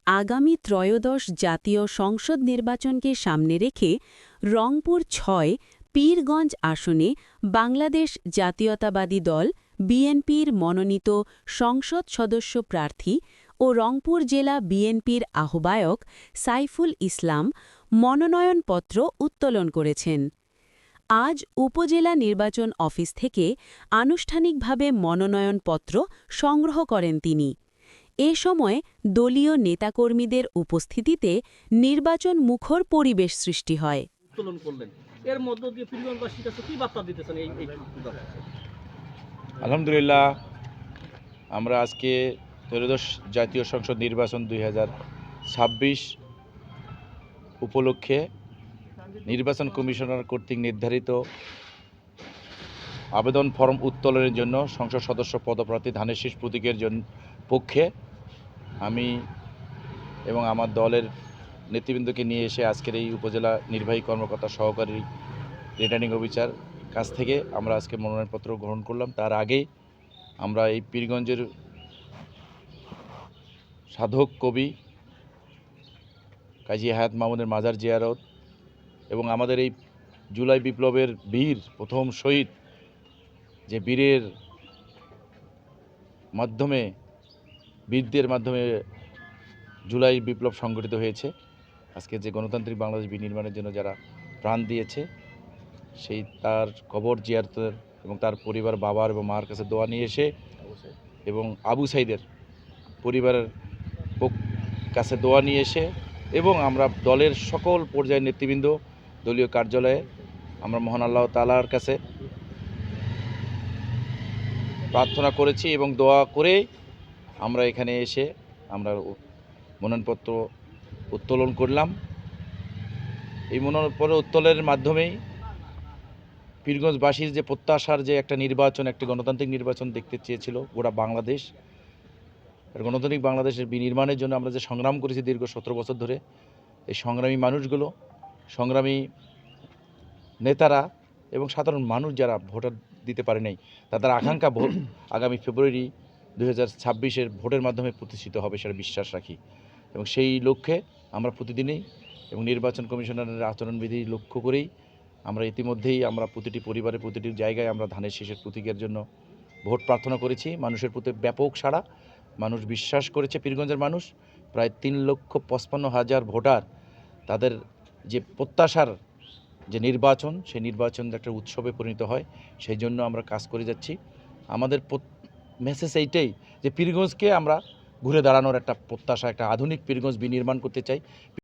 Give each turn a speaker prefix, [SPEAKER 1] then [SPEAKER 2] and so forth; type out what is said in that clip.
[SPEAKER 1] আগামী ত্রয়োদশ জাতীয় সংসদ নির্বাচনকে সামনে রেখে রংপুর ৬ পীরগঞ্জ আসনে বাংলাদেশ জাতীয়তাবাদী দল বিএনপির মনোনীত সংসদ সদস্য প্রার্থী ও রংপুর জেলা বিএনপির আহ্বায়ক সাইফুল ইসলাম মনোনয়নপত্র উত্তোলন করেছেন। আজ উপজেলা নির্বাচন অফিস থেকে আনুষ্ঠানিকভাবে মনোনয়নপত্র সংগ্রহ করেন তিনি। এ সময় দলীয় নেতাকর্মীদের উপস্থিতিতে নির্বাচন মুখর পরিবেশ সৃষ্টি হয়।
[SPEAKER 2] উত্তোলন করলেন, এর মধ্য দিয়ে পীরগঞ্জবাসীর কাছে কি বার্তা দিতেছেন?
[SPEAKER 3] আলহামদুলিল্লাহ, আমরা আজকে ত্রয়োদশ জাতীয় সংসদ নির্বাচন 2026 উপলক্ষে নির্বাচন কমিশনার কর্তৃক নির্ধারিত আবেদন ফর্ম উত্তোলনের জন্য সংসদ সদস্য পদপ্রার্থী ধানের শীষ প্রতীকের পক্ষে আমি এবং আমার দলের নেতৃবৃন্দকে নিয়ে এসে আজকের এই উপজেলা নির্বাহী কর্মকর্তা সহকারী রিটার্নিং অফিসার কাছ থেকে আমরা আজকে মনোনয়নপত্র গ্রহণ করলাম। তার আগে আমরা এই পীরগঞ্জের সাধক কবি কাজী হায়াত মামুনের মাজার জিয়ারত এবং আমাদের এই জুলাই বিপ্লবের বীর প্রথম শহীদ, যে বীরের মাধ্যমে বীরদের মাধ্যমে জুলাই বিপ্লব সংগঠিত হয়েছে। আজকে যে গণতান্ত্রিক বাংলাদেশ বিনির্মাণের জন্য যারা প্রাণ দিয়েছে, সেই তার কবর জিয়ারতের এবং তার পরিবার বাবার এবং মার কাছে দোয়া নিয়ে এসে এবং আবু সাইদের পরিবারের কাছে দোয়া নিয়ে এসে এবং আমরা দলের সকল পর্যায়ের নেতৃবৃন্দ দলীয় কার্যালয়ে আমরা মহান আল্লাহ তাআলার কাছে প্রার্থনা করেছি এবং দোয়া করে আমরা এখানে এসে আমরা মনোনয়নপত্র উত্তোলন করলাম। এই মনোনয়নপত্র উত্তোলনের মাধ্যমেই পীরগঞ্জবাসীর যে প্রত্যাশার যে একটা নির্বাচন, একটি গণতান্ত্রিক নির্বাচন দেখতে চেয়েছিল গোটা বাংলাদেশ, গণতান্ত্রিক বাংলাদেশের বিনির্মাণের জন্য আমরা যে সংগ্রাম করেছি দীর্ঘ 17 বছর ধরে, এই সংগ্রামী মানুষগুলো, সংগ্রামী নেতারা এবং সাধারণ মানুষ যারা ভোটার দিতে পারে নাই, তাদের আকাঙ্ক্ষা ভোট আগামী ফেব্রুয়ারি 2026-এর ভোটের মাধ্যমে প্রতিষ্ঠিত হবে সেটা বিশ্বাস রাখি। এবং সেই লক্ষ্যে আমরা প্রতিদিনই এবং নির্বাচন কমিশনারের আচরণবিধি লক্ষ্য করেই আমরা ইতিমধ্যেই আমরা প্রতিটি পরিবারে প্রতিটি জায়গায় আমরা ধানের শীষের প্রতীকের জন্য ভোট প্রার্থনা করেছি। মানুষের প্রতি ব্যাপক সাড়া, মানুষ বিশ্বাস করেছে। পীরগঞ্জের মানুষ প্রায় 3,55,000 ভোটার, তাদের যে প্রত্যাশার যে নির্বাচন, সেই নির্বাচন একটা উৎসবে পরিণত হয়, সেই জন্য আমরা কাজ করে যাচ্ছি। আমাদের মেসেজ এইটাই যে পীরগঞ্জকে আমরা ঘুরে দাঁড়ানোর একটা প্রত্যাশা, একটা আধুনিক পীরগঞ্জ বিনির্মাণ করতে চাই।